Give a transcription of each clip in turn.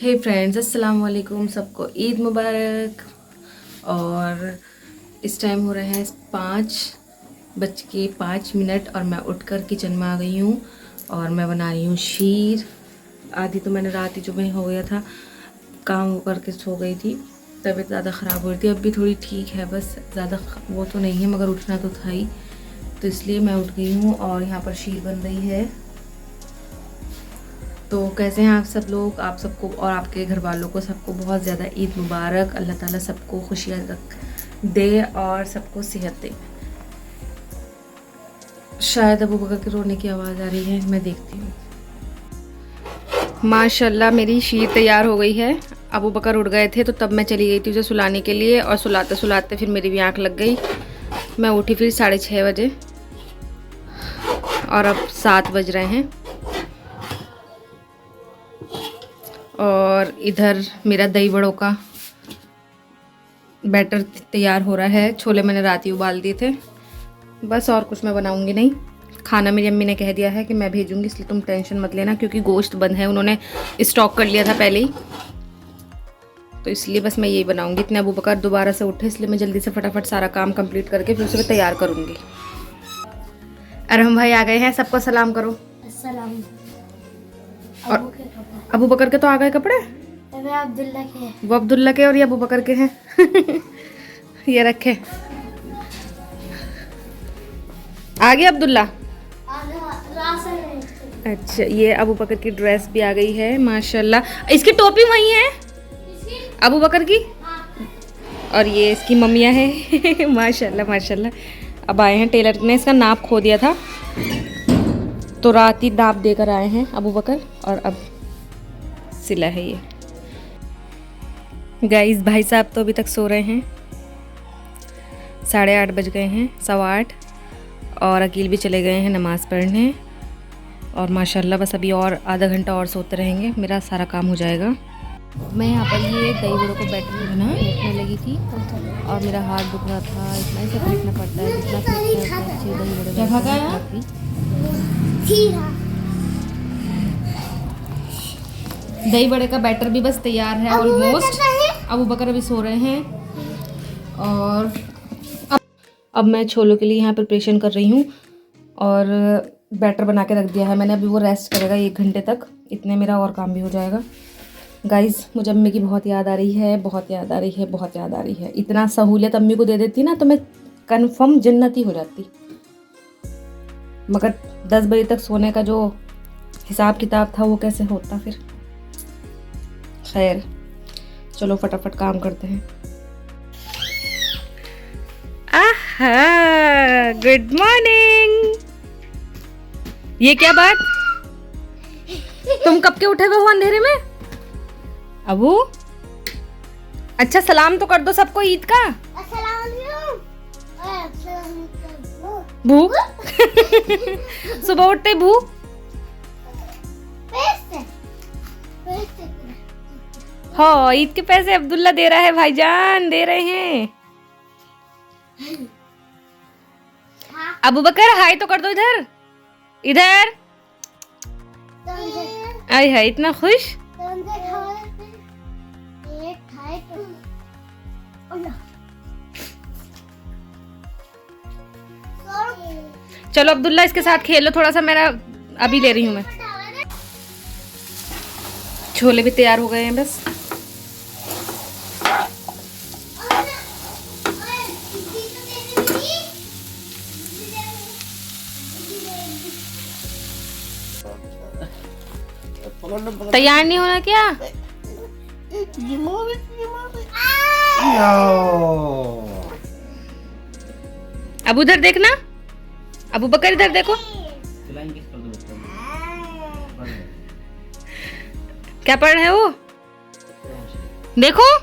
हे friends, अस्सलाम वालेकुम। सबको ईद मुबारक। और इस टाइम हो रहे हैं 5:05 और मैं उठकर किचन में आ गई हूँ और मैं बना रही हूँ शीर। आधी तो मैंने रात ही जो में हो गया था, काम करके सो गई थी, तबीयत ज़्यादा ख़राब हो रही थी। अब भी थोड़ी ठीक है, बस ज़्यादा वो तो नहीं है, मगर उठना तो था ही, तो इसलिए मैं उठ गई हूँ और यहाँ पर शीर बन रही है। तो कैसे हैं आप सब लोग? आप सबको और आपके घर वालों को सबको बहुत ज़्यादा ईद मुबारक। अल्लाह ताला सबको खुशियाँ दे और सबको सेहत दे। शायद अबू बकर के रोने की आवाज़ आ रही है, मैं देखती हूँ। माशाल्लाह मेरी शीर तैयार हो गई है। अबू बकर उठ गए थे तो तब मैं चली गई थी उसे सुलाने के लिए, और सुलाते सुलाते फिर मेरी भी आँख लग गई। मैं उठी फिर 6:30 बजे और अब 7 बज रहे हैं। और इधर मेरा दही बड़ों का बैटर तैयार हो रहा है। छोले मैंने रात ही उबाल दिए थे, बस और कुछ मैं बनाऊंगी नहीं। खाना मेरी अम्मी ने कह दिया है कि मैं भेजूंगी, इसलिए तुम टेंशन मत लेना, क्योंकि गोश्त बंद है, उन्होंने स्टॉक कर लिया था पहले ही, तो इसलिए बस मैं यही बनाऊंगी। इतने अबू बकर दोबारा से उठे, इसलिए मैं जल्दी से फटाफट सारा काम कंप्लीट करके फिर उसे तैयार करूँगी। अरहम भाई आ गए हैं, सबको सलाम करो। अस्सलाम। और अबू बकर के तो आ गए कपड़े, अब्दुल्ला के। वो अब्दुल्ला के और ये अबू बकर के हैं। ये रखे। आ गया अब्दुल्ला। अच्छा, ये अबू बकर की ड्रेस भी आ गई है माशाल्लाह। इसकी टोपी वही है अबू बकर की, और ये इसकी मम्मियाँ हैं। माशाल्लाह माशाल्लाह। अब आए हैं, टेलर ने इसका नाप खो दिया था, तो रात ही नाप देकर आए हैं अबू बकर, और अब सिला है ये। गाइस भाई साहब तो अभी तक सो रहे हैं, 8:30 बज गए हैं, 8:15, और अकील भी चले गए हैं नमाज़ पढ़ने। और माशाल्लाह बस अभी और आधा घंटा और सोते रहेंगे, मेरा सारा काम हो जाएगा। मैं यहाँ पर ये दही बड़ों को बैटर बना लिखने लगी थी और मेरा हाथ दुख रहा था, इतना ही सब लिखना पड़ता है, जितना सीखते हैं अच्छे दही बड़े। दही बड़े का बैटर भी बस तैयार है ऑलमोस्ट। अबू बकर अभी सो रहे हैं और अब मैं छोलों के लिए यहाँ प्रिपरेशन कर रही हूँ, और बैटर बना के रख दिया है मैंने। अभी वो रेस्ट करेगा 1 घंटे तक, इतने मेरा और काम भी हो जाएगा। गाइस मुझे अम्मी की बहुत याद आ रही है, बहुत याद आ रही है, बहुत याद आ रही है। इतना सहूलियत अम्मी को दे देती ना तो मैं कंफर्म जन्नती हो जाती, मगर 10 बजे तक सोने का जो हिसाब किताब था वो कैसे होता फिर। खैर चलो फटाफट काम करते हैं। आहा, गुड मॉर्निंग। ये क्या बात, तुम कब के उठे हुए हो अंधेरे में? अबू अच्छा सलाम तो कर दो सबको ईद का। भू सुबह उठते भू। हाँ, ईद के पैसे अब्दुल्ला दे रहा है, भाईजान दे रहे हैं। अबू बकर हाय तो कर दो इधर इधर। आय हाय इतना खुश। चलो अब्दुल्ला इसके साथ खेलो थोड़ा सा, मेरा अभी ले रही हूँ मैं। छोले भी तैयार हो गए हैं बस। तैयार नहीं होना क्या? अब उधर देखना, अबू बकर इधर देखो। क्या पढ़ रहे हो? देखो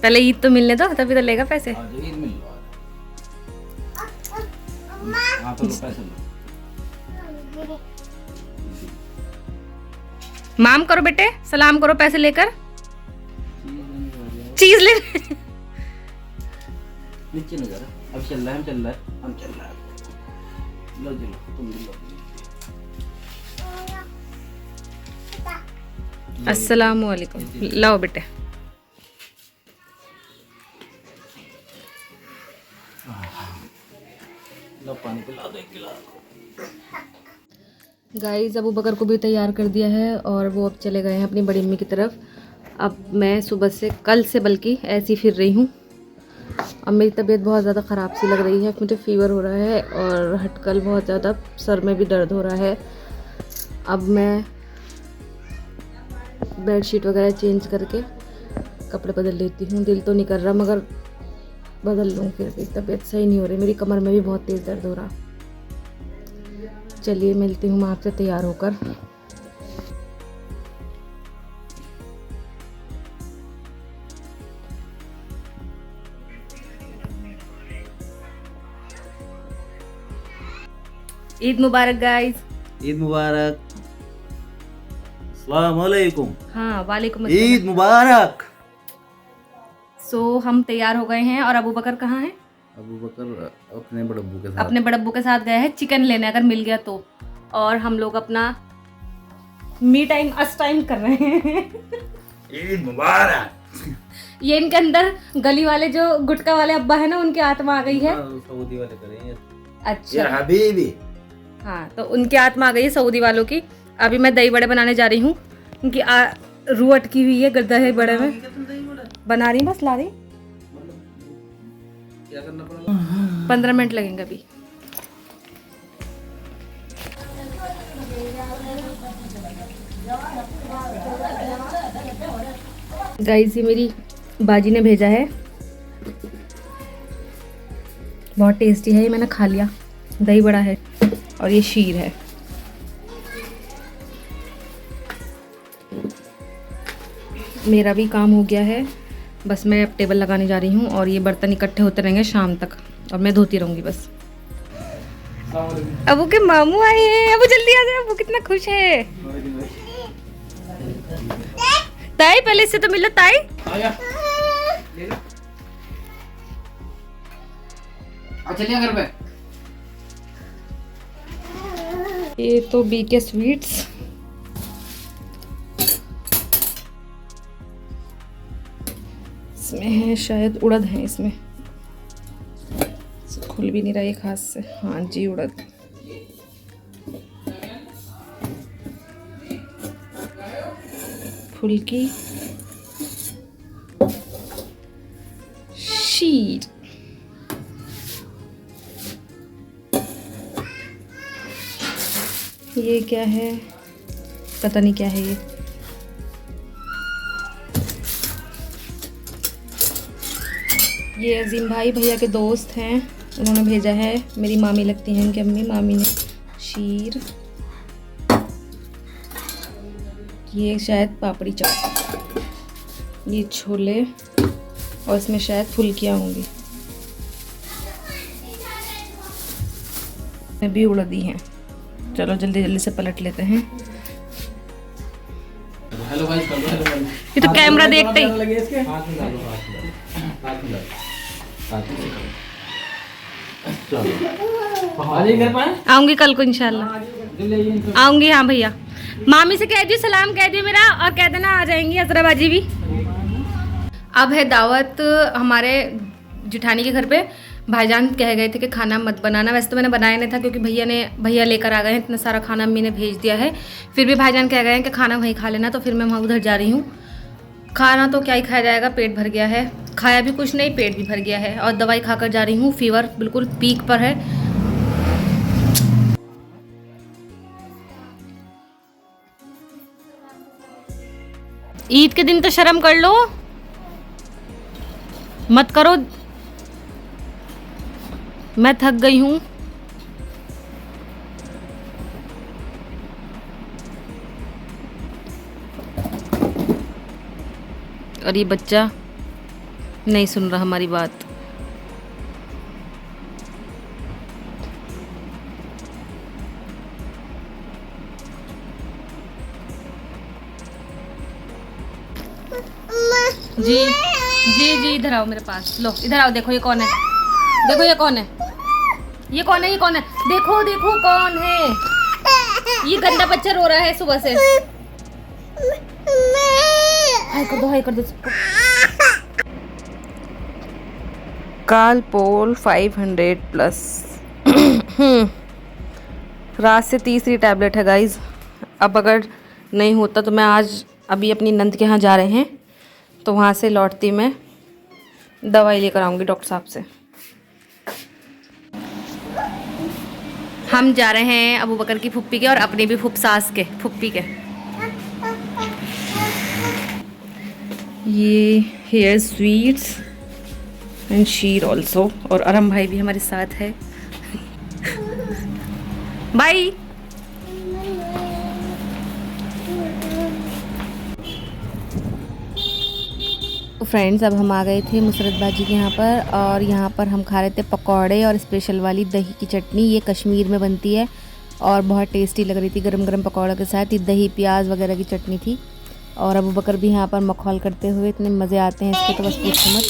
पहले ईद तो मिलने दो, तभी तो लेगा पैसे। माम करो बेटे, सलाम करो पैसे लेकर। चीज ले नीचे नहीं जा रहा, अब चल रहा है, हम चल रहा है, हम चल रहा है। लो जी, लो, तुम भी लो। अस्सलाम वालेकुम। लाओ बेटे। लो पानी पिला दो, एक गिलास। गाइस अबू बकर को भी तैयार कर दिया है और वो अब चले गए हैं अपनी बड़ी अम्मी की तरफ। अब मैं सुबह से, कल से बल्कि, ऐसी फिर रही हूँ। अब मेरी तबीयत बहुत ज़्यादा ख़राब सी लग रही है, मुझे फ़ीवर हो रहा है और हटकल बहुत ज़्यादा, सर में भी दर्द हो रहा है। अब मैं बेडशीट वगैरह चेंज करके कपड़े बदल लेती हूँ। दिल तो नहीं कर रहा मगर बदल लूँ, फिर भी तबीयत सही नहीं हो रही, मेरी कमर में भी बहुत तेज़ दर्द हो रहा। चलिए मिलती हूँ मैं आपसे तैयार होकर। ईद मुबारक गाइस। ईद मुबारक। अस्सलाम वालेकुम। हाँ वालेकुम ईद अस्सलाम। मुबारक। सो हम तैयार हो गए हैं और अबू बकर कहाँ है? अबू बकर अपने बड़े अब्बू के साथ। अपने बड़े अब्बू के साथ गए हैं चिकन लेने, अगर मिल गया तो। और हम लोग अपना मी टाइम, अस टाइम कर रहे हैं। ईद मुबारक। ये इनके अंदर गली वाले जो गुटका वाले अब्बा है ना, उनकी आत्मा आ गई है। सऊदी वाले करेंगे। अच्छा या हबीबी। हाँ, तो उनकी आत्मा आ गई है सऊदी वालों की। अभी मैं दही बड़े बनाने जा रही हूँ। उनकी रूह अटकी हुई है दही बड़े में। बना रही, बस ला रही। क्या करना पड़ेगा? 15 मिनट लगेंगे अभी। गाइस ये मेरी बाजी ने भेजा है, बहुत टेस्टी है ये, मैंने खा लिया। दही बड़ा है और ये शीर है। मेरा भी काम हो गया है, बस मैं अब टेबल लगाने जा रही हूँ और ये बर्तन इकट्ठे होते रहेंगे शाम तक और मैं धोती रहूँगी बस। अबू के मामू आए हैं। अबू जल्दी आ जाओ, अबू कितना खुश है। ताई पहले इससे तो मिलो ताई। चलिए घर पे। ये तो बीके स्वीट्स। इसमें है शायद उड़द है, इसमें खुल भी नहीं रहा एक हाथ से। हाँ जी उड़द। फुल्की, शीर, ये क्या है पता नहीं क्या है ये अजीम भाई भैया के दोस्त हैं, उन्होंने भेजा है। मेरी मामी लगती हैं इनकी अम्मी। मामी ने शीर, ये शायद पापड़ी चाट, ये छोले और इसमें शायद फुल्कियाँ होंगी। मैं भी उड़दी हैं। चलो जल्दी जल्दी से पलट लेते हैं। हेलो भाई, कर दो। हेलो भाई। ये तो कैमरा देखते ही। लगे इसके हाथ में डालो, हाथ में डालो, हाथ में चलो आ जाइए घर पर। आऊंगी कल को इंशाल्लाह आऊंगी। हाँ भैया, मामी से कह दियो सलाम कह दियो मेरा, और कह देना आ जाएंगी हजराबाजी भी। अब है दावत हमारे जिठानी के घर पे। भाईजान कह गए थे कि खाना मत बनाना। वैसे तो मैंने बनाया नहीं था क्योंकि भैया लेकर आ गए हैं, इतना सारा खाना अम्मी ने भेज दिया है। फिर भी भाईजान कह गए हैं कि खाना वहीं खा लेना, तो फिर मैं वहाँ उधर जा रही हूँ। खाना तो क्या ही खाया जाएगा, पेट भर गया है। खाया भी कुछ नहीं, पेट भी भर गया है। और दवाई खाकर जा रही हूँ, फीवर बिल्कुल पीक पर है। ईद के दिन तो शर्म कर लो, मत करो। मैं थक गई हूँ। और ये बच्चा नहीं सुन रहा हमारी बात। जी जी जी, इधर आओ मेरे पास। लो इधर आओ, देखो ये कौन है, देखो ये कौन है। ये कौन है, ये कौन है? देखो देखो कौन है ये गंदा बच्चा, रो रहा है सुबह से। हाय कर दो, हाय कर दो सबको। कालपोल 500+। रात से तीसरी टैबलेट है गाइज। अब अगर नहीं होता तो मैं आज अभी अपनी नंद के यहाँ जा रहे हैं, तो वहाँ से लौटती मैं दवाई लेकर आऊँगी डॉक्टर साहब से। हम जा रहे हैं अबू बकर की फुप्पी के और अपनी भी सास के फुप्पी के। ये here sweets and sheer also, और अरम भाई भी हमारे साथ है। बाय। फ्रेंड्स, अब हम आ गए थे मुसरत बाजी के यहाँ पर, और यहाँ पर हम खा रहे थे पकौड़े और स्पेशल वाली दही की चटनी। ये कश्मीर में बनती है और बहुत टेस्टी लग रही थी गरम गरम पकौड़ों के साथ। ये दही प्याज वगैरह की चटनी थी। और अबू बकर भी यहाँ पर मखौल करते हुए, इतने मज़े आते हैं इसके तो बस पूछो मत।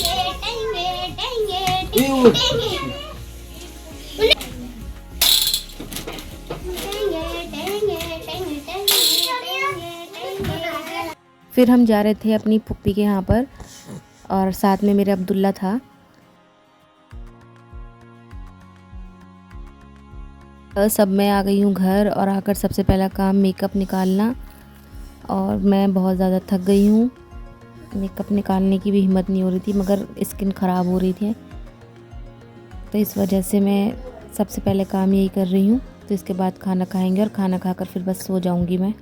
फिर हम जा रहे थे अपनी फुप्पी के यहाँ पर, और साथ में मेरे अब्दुल्ला था। सब मैं आ गई हूँ घर, और आकर सबसे पहला काम मेकअप निकालना, और मैं बहुत ज़्यादा थक गई हूँ। मेकअप निकालने की भी हिम्मत नहीं हो रही थी, मगर स्किन ख़राब हो रही थी, तो इस वजह से मैं सबसे पहले काम यही कर रही हूँ। तो इसके बाद खाना खाएंगे, और खाना खाकर फिर बस सो जाऊँगी मैं।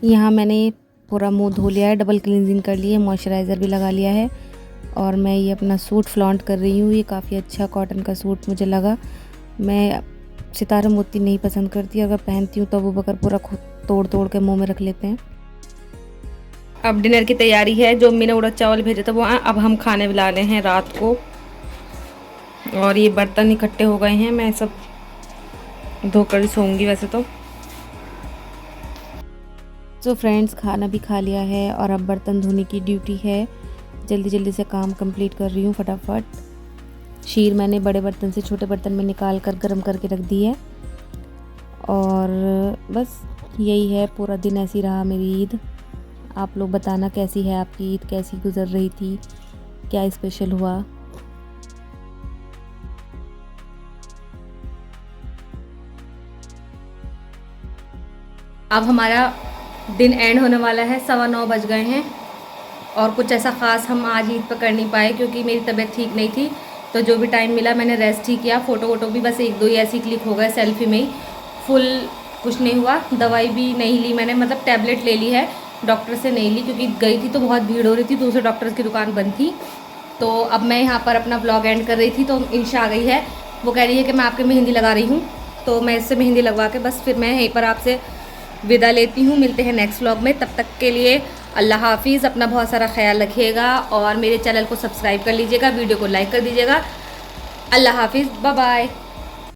यहाँ मैंने पूरा मुंह धो लिया है, डबल क्लींजिंग कर ली है, मॉइस्चराइज़र भी लगा लिया है, और मैं ये अपना सूट फ्लॉन्ट कर रही हूँ। ये काफ़ी अच्छा कॉटन का सूट मुझे लगा। मैं सितारा मोती नहीं पसंद करती, अगर पहनती हूँ तो अबू बकर पूरा खुद तोड़ तोड़ के मुंह में रख लेते हैं। अब डिनर की तैयारी है। जो अम्मी ने उड़द चावल भेजे थे वो अब हम खाने वाले हैं रात को। और ये बर्तन इकट्ठे हो गए हैं, मैं सब धोकर सोऊंगी वैसे तो फ्रेंड्स, खाना भी खा लिया है, और अब बर्तन धोने की ड्यूटी है। जल्दी जल्दी से काम कंप्लीट कर रही हूँ फटाफट। शीर मैंने बड़े बर्तन से छोटे बर्तन में निकाल कर गर्म करके रख दी है, और बस यही है। पूरा दिन ऐसी रहा मेरी ईद। आप लोग बताना कैसी है आपकी ईद, कैसी गुजर रही थी, क्या स्पेशल हुआ। अब हमारा दिन एंड होने वाला है, 9:15 बज गए हैं, और कुछ ऐसा ख़ास हम आज ईद पर कर नहीं पाए क्योंकि मेरी तबीयत ठीक नहीं थी। तो जो भी टाइम मिला मैंने रेस्ट ही किया। फ़ोटो वोटो भी बस 1-2 ही ऐसी क्लिक हो गए सेल्फी में ही, फुल कुछ नहीं हुआ। दवाई भी नहीं ली मैंने, मतलब टैबलेट ले ली है, डॉक्टर से नहीं ली क्योंकि गई थी तो बहुत भीड़ हो रही थी, दूसरे डॉक्टर्स की दुकान बंद थी। तो अब मैं यहाँ पर अपना ब्लॉग एंड कर रही थी, तो इंशा आ गई है। वो कह रही है कि मैं आपके मेहंदी लगा रही हूँ, तो मैं इससे मेहंदी लगवा के बस फिर मैं यहीं पर आपसे विदा लेती हूँ। मिलते हैं नेक्स्ट व्लॉग में, तब तक के लिए अल्लाह हाफिज़। अपना बहुत सारा ख्याल रखिएगा, और मेरे चैनल को सब्सक्राइब कर लीजिएगा, वीडियो को लाइक कर दीजिएगा। अल्लाह हाफिज़, बाय बाय।